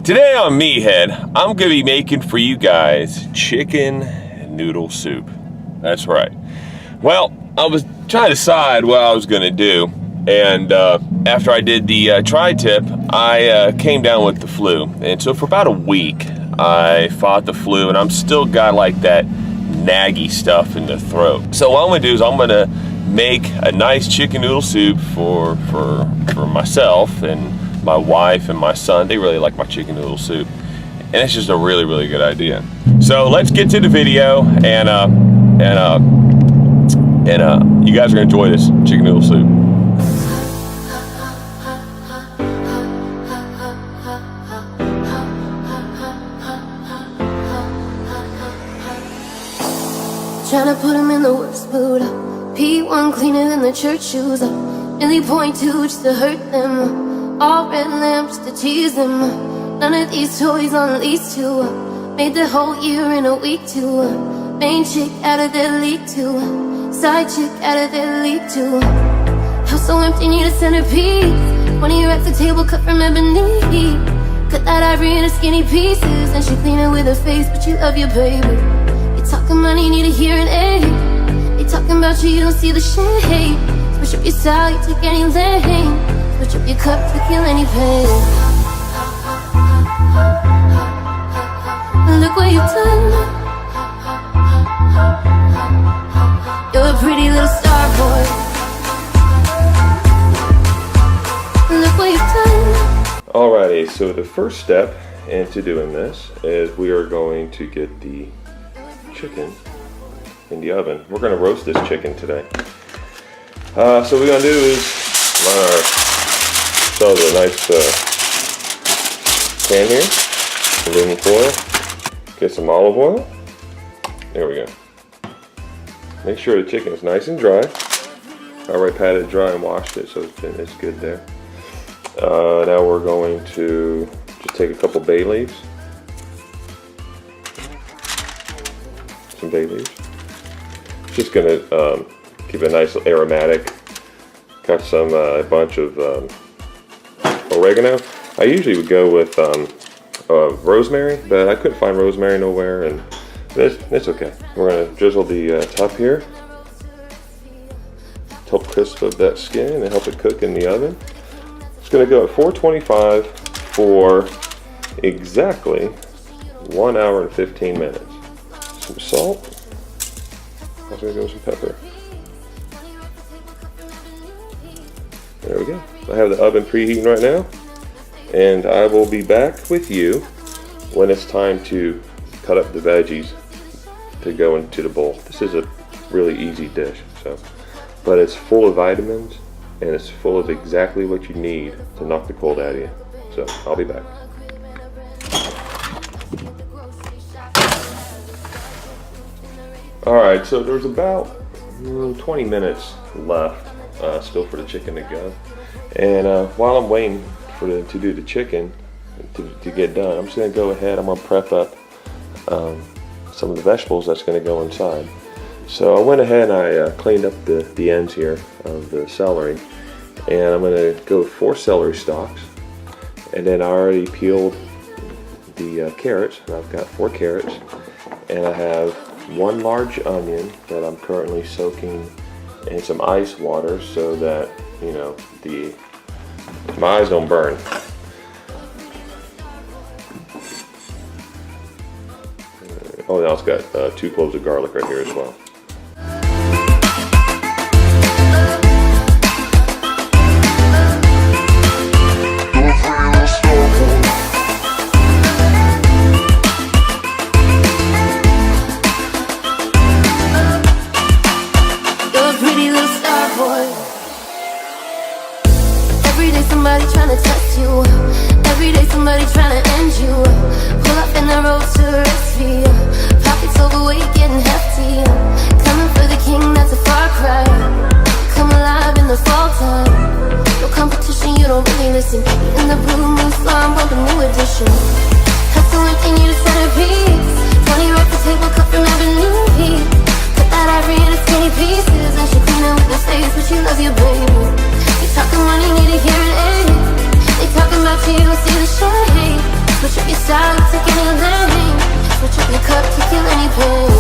Today on Meathead, I'm gonna be making for you guys chicken noodle soup. That's right. Well, I was trying to decide what I was gonna do, and after I did the tri-tip, I came down with the flu. And so for about a week, I fought the flu, and I'm still got like that naggy stuff in the throat. So what I'm gonna do is I'm gonna make a nice chicken noodle soup for myself and my wife and my son. They really like my chicken noodle soup, and it's just a really, really good idea. So let's get to the video, and you guys are gonna enjoy this chicken noodle soup. Trying to put him in the worst mood. P1 cleaner than the church shoes. Nearly .2 just to hurt them. All red lamps to tease them. None of these toys on lease to. Made the whole year in a week too. Main chick out of their league too. Side chick out of their league too. House so empty, need a centerpiece. One of your racks a table cut from ebony. Cut that ivory into skinny pieces. And she clean it with her face, but you love your baby. Talking money, need a hearing aid. They talking about you, you don't see the shade. Switch up your style, you take any lane. Switch up your cup to kill any pain. Look what you've done. You're a pretty little star boy. Look what you've done. Alrighty, so the first step into doing this is we are going to get the chicken in the oven. We're going to roast this chicken today. So what we're going to do is line ourselves a nice pan here, aluminum foil, get some olive oil. There we go. Make sure the chicken is nice and dry. I already patted it dry and washed it, so it's good there. Now we're going to just take a couple bay leaves. Some bay leaves. Just gonna keep it nice aromatic. Got some a bunch of oregano. I usually would go with rosemary, but I couldn't find rosemary nowhere, and it's okay. We're gonna drizzle the top here, help crisp up that skin and help it cook in the oven. It's gonna go at 425 for exactly 1 hour and 15 minutes. Some salt. I was gonna go with some pepper. There we go. I have the oven preheating right now, and I will be back with you when it's time to cut up the veggies to go into the bowl. This is a really easy dish, but it's full of vitamins and it's full of exactly what you need to knock the cold out of you. So I'll be back. Alright, so there's about 20 minutes left still for the chicken to go. And while I'm waiting for to do the chicken to get done, I'm just going to go ahead, I'm going to prep up some of the vegetables that's going to go inside. So I went ahead and I cleaned up the ends here of the celery. And I'm going to go with 4 celery stalks. And then I already peeled the carrots. And I've got 4 carrots. And I have 1 large onion that I'm currently soaking in some ice water so that, you know, my eyes don't burn. Oh, now it's got 2 cloves of garlic right here as well. Somebody trying to test you. Every day somebody trying to end you. Pull up in the road to rescue. Pockets overweight, getting hefty. Coming for the king, that's a far cry. Come alive in the fall time. No competition, you don't really listen. In the blue moon slime, want the new edition. Hustle empty, need a centerpiece. 20 racks a table cut from ebony. Cut that ivory into skinny pieces. And she clean it with her face, but she loves you, baby. Talking money, need a hearing aid. They talking about you, don't see the shade. style, take any lane. Switch up your cup to kill any pain.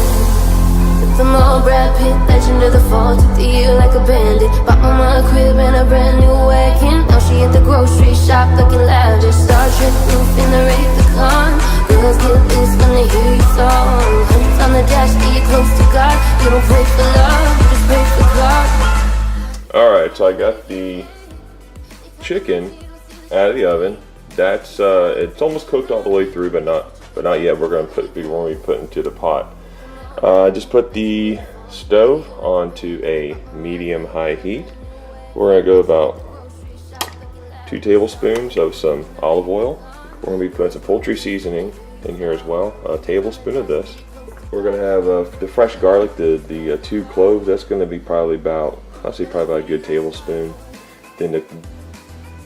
With them all Brad Pitt, legend of the fall. Took the year like a bandit. Bought mama a crib and a brand new wagon. Now she at the grocery shop looking lavish. Star Trek roof in the Raycon. Girls get loose when they hear your song. Hundreds on the dash, stay close to God. You don't pray for love, you just pray for God. Alright, so I got the chicken out of the oven. That's it's almost cooked all the way through, but not yet. We're gonna be put into the pot. I just put the stove onto a medium-high heat. We're gonna go about 2 tablespoons of some olive oil. We're gonna be putting some poultry seasoning in here as well. A tablespoon of this. We're gonna have the fresh garlic, the 2 cloves. That's gonna be probably about, I'll say probably about a good tablespoon. Then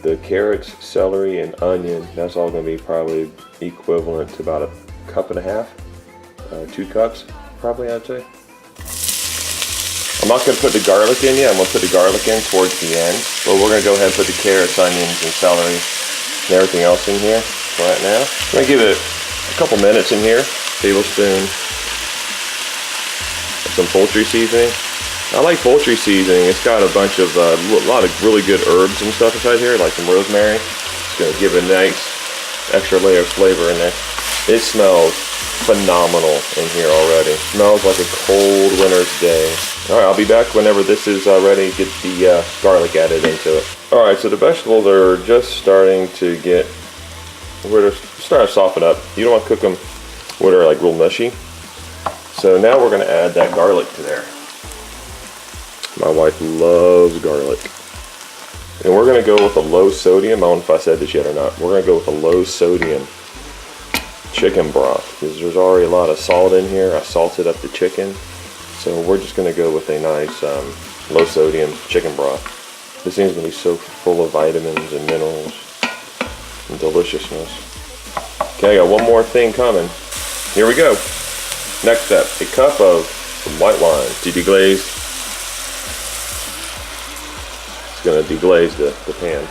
the carrots, celery, and onion. That's all gonna be probably equivalent to about 1.5 cups, 2 cups. Probably, I'd say. I'm not going to put the garlic in yet. I'm going to put the garlic in towards the end. But we're going to go ahead and put the carrots, onions, and celery and everything else in here right now. I'm going to give it a couple minutes in here. Tablespoon of some poultry seasoning. I like poultry seasoning. It's got a bunch of, a lot of really good herbs and stuff inside here, like some rosemary. It's going to give a nice extra layer of flavor in there. It smells phenomenal in here already. Smells like a cold winter's day. Alright, I'll be back whenever this is ready to get the garlic added into it. Alright, so the vegetables are just starting to start to soften up. You don't want to cook them where they're like real mushy. So now we're going to add that garlic to there. My wife loves garlic. And we're going to go with a low sodium. I don't know if I said this yet or not. We're going to go with a low sodium chicken broth because there's already a lot of salt in here. I salted up the chicken, so we're just going to go with a nice low sodium chicken broth. This thing's going to be so full of vitamins and minerals and deliciousness. Okay, I got one more thing coming. Here we go. Next step, a cup of some white wine to deglaze. It's going to deglaze the pan.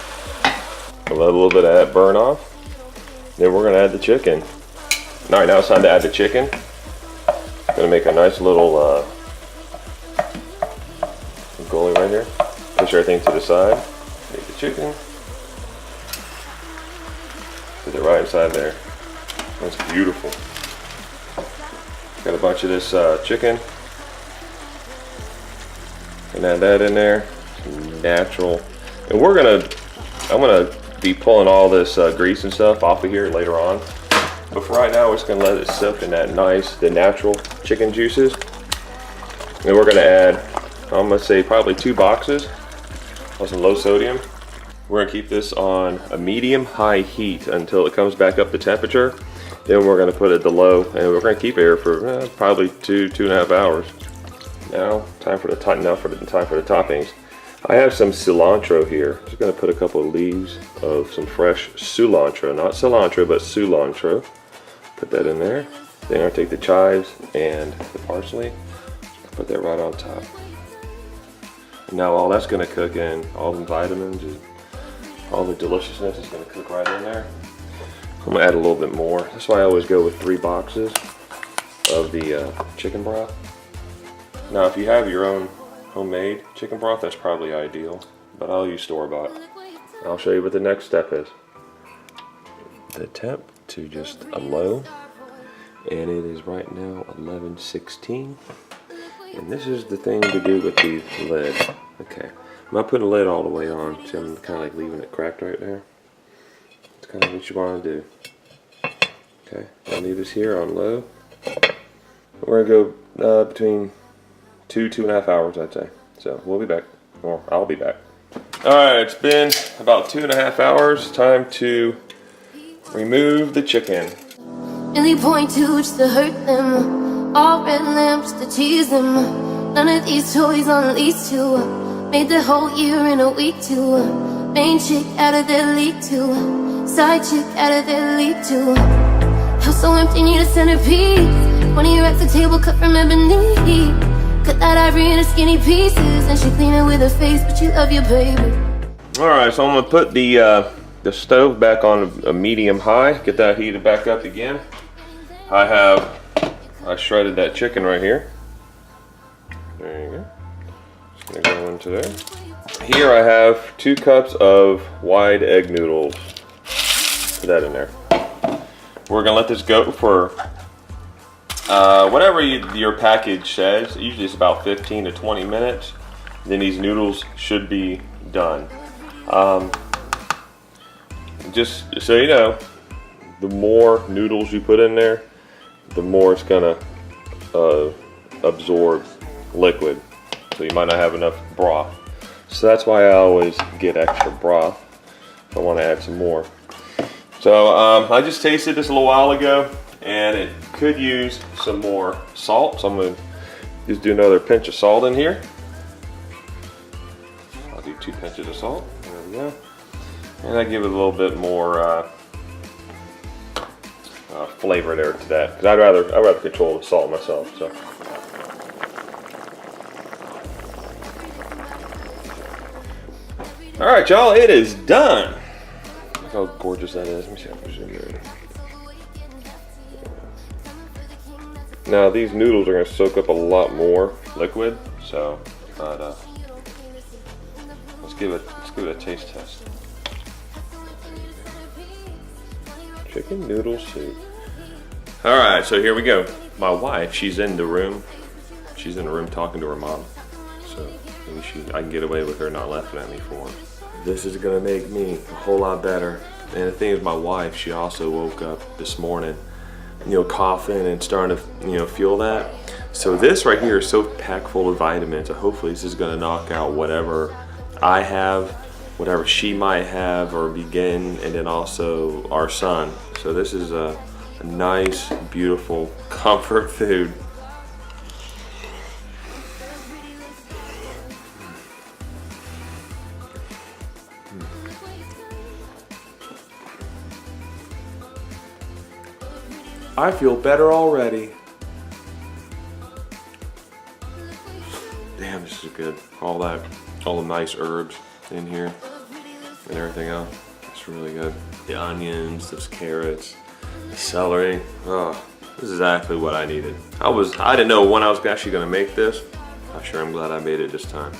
I'll let a little bit of that burn off. Then we're going to add the chicken. Alright, now it's time to add the chicken. I'm going to make a nice little goalie right here. Push everything to the side. Take the chicken. Put it right inside there. That's beautiful. Got a bunch of this chicken. And add that in there. Natural. And I'm gonna be pulling all this grease and stuff off of here later on. But for right now, we're just gonna let it soak in that the natural chicken juices. And we're gonna add, I'm gonna say probably 2 boxes of some low sodium. We're gonna keep this on a medium-high heat until it comes back up to temperature. Then we're gonna put it to low, and we're gonna keep it here for probably 2.5 hours. Now, time for the toppings. I have some cilantro here. Just gonna put a couple of leaves of some fresh cilantro, not cilantro, but cilantro. Put that in there. Then I'll take the chives and the parsley, put that right on top. Now all that's gonna cook in, all the vitamins, and all the deliciousness is gonna cook right in there. I'm gonna add a little bit more. That's why I always go with 3 boxes of the chicken broth. Now if you have your own homemade chicken broth, that's probably ideal, but I'll use store-bought. I'll show you what the next step is. The temp to just a low, and it is right now 11:16. And this is the thing to do with the lid. Okay, I'm not putting the lid all the way on. See, I'm kind of like leaving it cracked right there. It's kind of what you want to do. Okay, I'll leave this here on low. We're gonna go between 2.5 hours, I'd say. So we'll be back, or I'll be back. All right, it's been about 2.5 hours. Time to remove the chicken. Really point to just to hurt them. All red lamps to tease them. None of these toys on lease to. Made the whole year in a week to. Main chick out of their league to. Side chick out of their league to. House so empty, need a centerpiece. 20 racks of table cut from ebony. Cut that ivory into skinny pieces. And she clean it with her face, but you love your baby. Alright, so I'm going to put the the stove back on a medium high. Get that heated back up again. I shredded that chicken right here. There you go. Just gonna go into there. Here I have 2 cups of wide egg noodles. Put that in there. We're gonna let this go for whatever your package says. Usually it's about 15 to 20 minutes. Then these noodles should be done. Just so you know, the more noodles you put in there, the more it's gonna absorb liquid. So you might not have enough broth. So that's why I always get extra broth if I want to add some more. So I just tasted this a little while ago, and it could use some more salt. So I'm going to just do another pinch of salt in here. I'll do 2 pinches of salt. There we go. And I give it a little bit more flavor there to that, because I'd rather control the salt myself. So. All right, y'all, it is done. Look how gorgeous that is. Let me see if I can zoom in. Now these noodles are going to soak up a lot more liquid, so let's give it a taste test. Chicken noodle soup. All right, so here we go. My wife, she's in the room. She's in the room talking to her mom. So maybe I can get away with her not laughing at me for her. This is gonna make me a whole lot better. And the thing is, my wife, she also woke up this morning, coughing and starting to, feel that. So this right here is so packed full of vitamins. So hopefully this is gonna knock out whatever I have, whatever she might have or begin, and then also our son. So this is a nice, beautiful comfort food. I feel better already. Damn, this is good. All the nice herbs in here and everything else. It's really good. The onions, those carrots, the celery. Oh, this is exactly what I needed. I didn't know when I was actually gonna make this. I'm sure I'm glad I made it this time.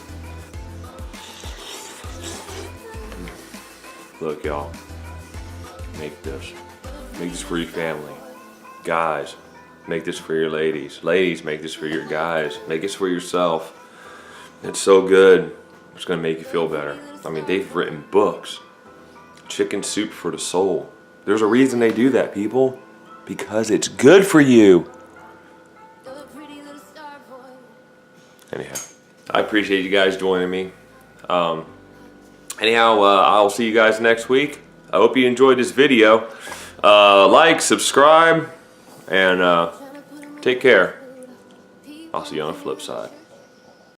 Look, y'all, make this. Make this for your family. Guys, make this for your ladies. Ladies, make this for your guys. Make this for yourself. It's so good. It's gonna make you feel better. I mean, they've written books. Chicken soup for the soul. There's a reason they do that, people. Because it's good for you. Anyhow, I appreciate you guys joining me. I'll see you guys next week. I hope you enjoyed this video. Like, subscribe, and take care. I'll see you on the flip side.